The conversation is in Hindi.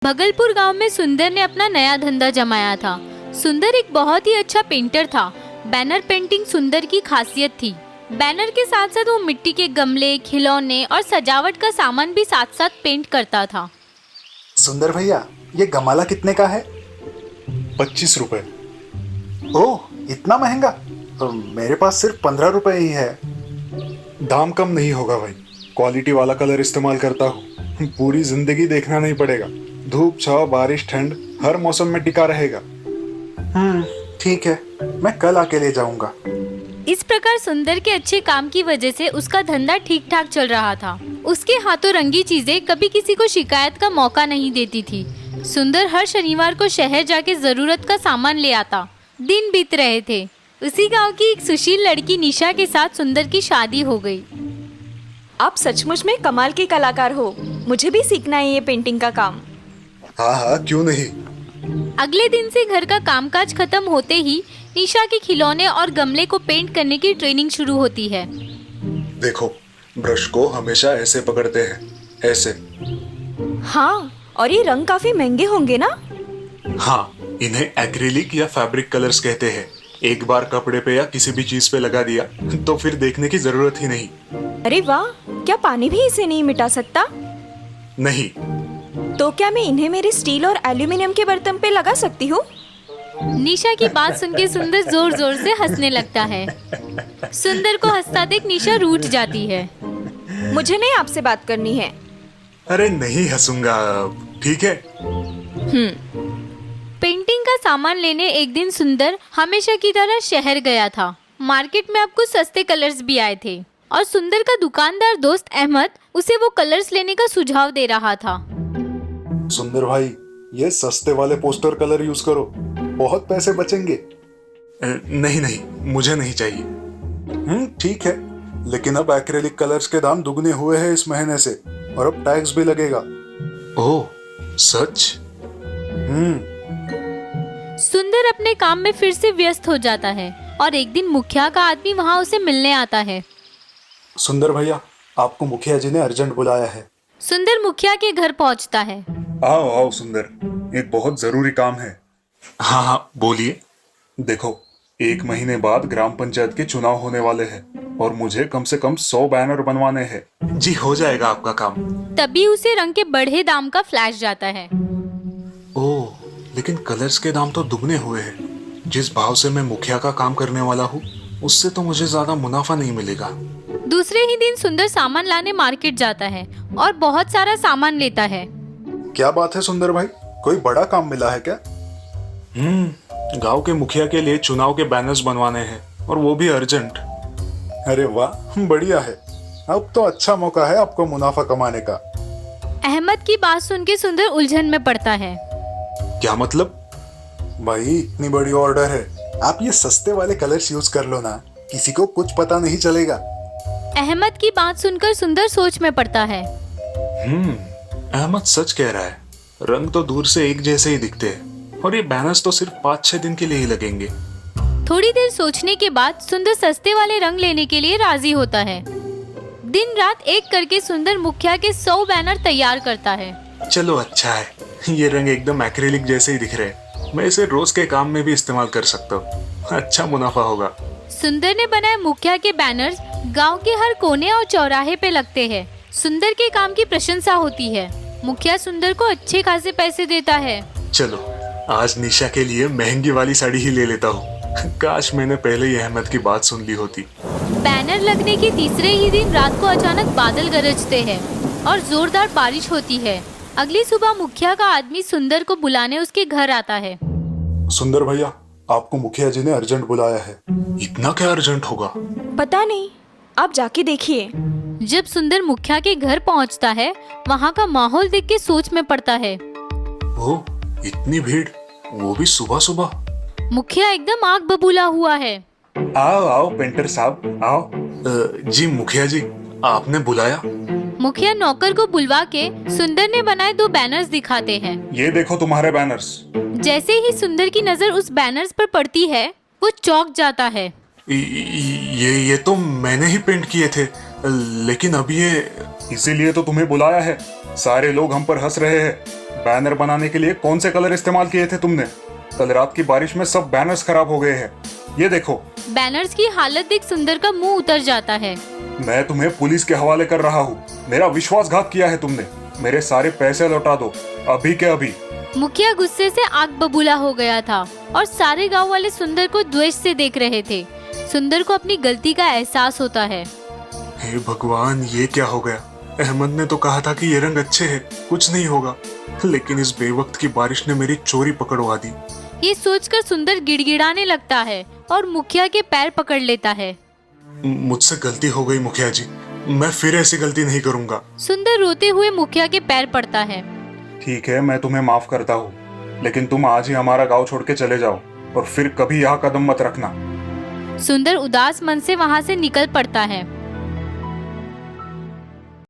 भगलपुर गांव में सुंदर ने अपना नया धंधा जमाया था। सुंदर एक बहुत ही अच्छा पेंटर था। बैनर पेंटिंग सुंदर की खासियत थी। बैनर के साथ साथ वो मिट्टी के गमले, खिलौने और सजावट का सामान भी साथ साथ पेंट करता था। सुंदर भैया, ये गमाला कितने का है? 25 रुपए। ओह, इतना महंगा? मेरे पास सिर्फ 15 रुपए ही है। दाम कम नहीं होगा भाई, क्वालिटी वाला कलर इस्तेमाल करता हूँ। पूरी जिंदगी देखना नहीं पड़ेगा। धूप, छाव, बारिश, ठंड हर मौसम में टिका रहेगा। ठीक है, मैं कल आके ले जाऊंगा। इस प्रकार सुंदर के अच्छे काम की वजह से उसका धंधा ठीक ठाक चल रहा था। उसके हाथों रंगी चीजें कभी किसी को शिकायत का मौका नहीं देती थी। सुंदर हर शनिवार को शहर जाके जरूरत का सामान ले आता। दिन बीत रहे थे। उसी गांव की एक सुशील लड़की निशा के साथ सुंदर की शादी हो गई। आप सचमुच में कमाल के कलाकार हो। मुझे भी सीखना है ये पेंटिंग का काम। हाँ हाँ, क्यों नहीं। अगले दिन से घर का कामकाज खत्म होते ही निशा के खिलौने और गमले को पेंट करने की ट्रेनिंग शुरू होती है। देखो, ब्रश को हमेशा ऐसे पकड़ते हैं, ऐसे। हाँ, और ये रंग काफी महंगे होंगे ना? हाँ, इन्हें एक्रिलिक या फैब्रिक कलर्स कहते हैं। एक बार कपड़े पे या किसी भी चीज पे लगा दिया तो फिर देखने की जरूरत ही नहीं। अरे वाह, क्या पानी भी इसे नहीं मिटा सकता? नहीं। तो क्या मैं इन्हें मेरे स्टील और एल्यूमिनियम के बर्तन पे लगा सकती हूँ? निशा की बात सुन के सुंदर जोर जोर से हंसने लगता है। सुंदर को हंसता देख निशा रूठ जाती है। मुझे नहीं आपसे बात करनी है। अरे नहीं हंसूंगा, ठीक है। पेंटिंग का सामान लेने एक दिन सुंदर हमेशा की तरह शहर गया था। मार्केट में अब कुछ सस्ते कलर्स भी आए थे और सुंदर का दुकानदार दोस्त अहमद उसे वो कलर्स लेने का सुझाव दे रहा था। सुंदर भाई, ये सस्ते वाले पोस्टर कलर यूज करो, बहुत पैसे बचेंगे। नहीं नहीं, मुझे नहीं चाहिए। ठीक है, लेकिन अब एक्रेलिक कलर्स के दाम दुगने हुए हैं इस महीने से, और अब टैक्स भी लगेगा। ओह, सच? सुंदर अपने काम में फिर से व्यस्त हो जाता है और एक दिन मुखिया का आदमी वहाँ उसे मिलने आता है। सुंदर भैया, आपको मुखिया जी ने अर्जेंट बुलाया है। सुंदर मुखिया के घर पहुँचता है। आओ आओ सुंदर, एक बहुत जरूरी काम है। हाँ हाँ, बोलिए। देखो, 1 महीने बाद ग्राम पंचायत के चुनाव होने वाले हैं और मुझे कम से कम 100 बैनर बनवाने हैं। जी, हो जाएगा आपका काम। तभी उसे रंग के बढ़े दाम का फ्लैश जाता है। ओह, लेकिन कलर्स के दाम तो दुगने हुए हैं। जिस भाव से मैं मुखिया का काम करने वाला हूँ, उससे तो मुझे ज्यादा मुनाफा नहीं मिलेगा। दूसरे ही दिन सुंदर सामान लाने मार्केट जाता है और बहुत सारा सामान लेता है। क्या बात है सुंदर भाई, कोई बड़ा काम मिला है क्या? गांव के मुखिया के लिए चुनाव के बैनर्स बनवाने हैं, और वो भी अर्जेंट। अरे वाह, बढ़िया है। अब तो अच्छा मौका है आपको मुनाफा कमाने का। अहमद की बात सुन के सुंदर उलझन में पड़ता है। क्या मतलब? भाई, इतनी बड़ी ऑर्डर है, आप ये सस्ते वाले कलर्स यूज कर लो ना, किसी को कुछ पता नहीं चलेगा। अहमद की बात सुनकर सुंदर सोच में पड़ता है। अहमद सच कह रहा है। रंग तो दूर से एक जैसे ही दिखते हैं, और ये बैनर्स तो सिर्फ 5-6 दिन के लिए ही लगेंगे। थोड़ी देर सोचने के बाद सुंदर सस्ते वाले रंग लेने के लिए राजी होता है। दिन रात एक करके सुंदर मुखिया के 100 बैनर तैयार करता है। चलो अच्छा है, ये रंग एकदम एक्रिलिक जैसे ही दिख रहे हैं। मैं इसे रोज के काम में भी इस्तेमाल कर सकता हूँ। अच्छा मुनाफा होगा। सुंदर ने बनाए मुखिया के बैनर्स गांव के हर कोने और चौराहे पे लगते हैं। सुंदर के काम की प्रशंसा होती है। मुखिया सुंदर को अच्छे खासे पैसे देता है। चलो, आज निशा के लिए महंगी वाली साड़ी ही ले लेता हूँ। काश मैंने पहले ही अहमद की बात सुन ली होती। बैनर लगने के तीसरे ही दिन रात को अचानक बादल गरजते हैं और जोरदार बारिश होती है। अगली सुबह मुखिया का आदमी सुंदर को बुलाने उसके घर आता है। सुंदर भैया, आपको मुखिया जी ने अर्जेंट बुलाया है। इतना क्या अर्जेंट होगा? पता नहीं, आप जाके देखिए। जब सुंदर मुखिया के घर पहुंचता है, वहाँ का माहौल देख के सोच में पड़ता है। ओह, इतनी भीड़, वो भी सुबह सुबह। मुखिया एकदम आग बबूला हुआ है। आओ आओ पेंटर साहब, आओ। जी मुखिया जी, आपने बुलाया? मुखिया नौकर को बुलवा के सुंदर ने बनाए 2 बैनर्स दिखाते हैं। ये देखो तुम्हारे बैनर्स। जैसे ही सुंदर की नजर उस बैनर्स पर पड़ती है, वो चौंक जाता है। ये तो मैंने ही पेंट किए थे, लेकिन अब ये। इसीलिए तो तुम्हें बुलाया है। सारे लोग हम पर हंस रहे हैं। बैनर बनाने के लिए कौन से कलर इस्तेमाल किए थे तुमने? कल रात की बारिश में सब बैनर्स खराब हो गए हैं। ये देखो। बैनर्स की हालत देख सुंदर का मुंह उतर जाता है। मैं तुम्हें पुलिस के हवाले कर रहा हूँ। मेरा विश्वासघात किया है तुमने। मेरे सारे पैसे लौटा दो, अभी के अभी। मुखिया गुस्से से आग बबूला हो गया था और सारे गांव वाले सुंदर को द्वेष से देख रहे थे। सुंदर को अपनी गलती का एहसास होता है। हे भगवान, ये क्या हो गया? अहमद ने तो कहा था कि ये रंग अच्छे हैं, कुछ नहीं होगा, लेकिन इस बेवक्त की बारिश ने मेरी चोरी पकड़वा दी। ये सोचकर सुंदर गिड़गिड़ाने लगता है और मुखिया के पैर पकड़ लेता है। मुझसे गलती हो गई मुखिया जी, मैं फिर ऐसी गलती नहीं करूंगा। सुंदर रोते हुए मुखिया के पैर पड़ता है। ठीक है, मैं तुम्हें माफ करता हूँ, लेकिन तुम आज ही हमारा गांव छोड़ के चले जाओ और फिर कभी यहाँ कदम मत रखना। सुंदर उदास मन से वहाँ से निकल पड़ता है।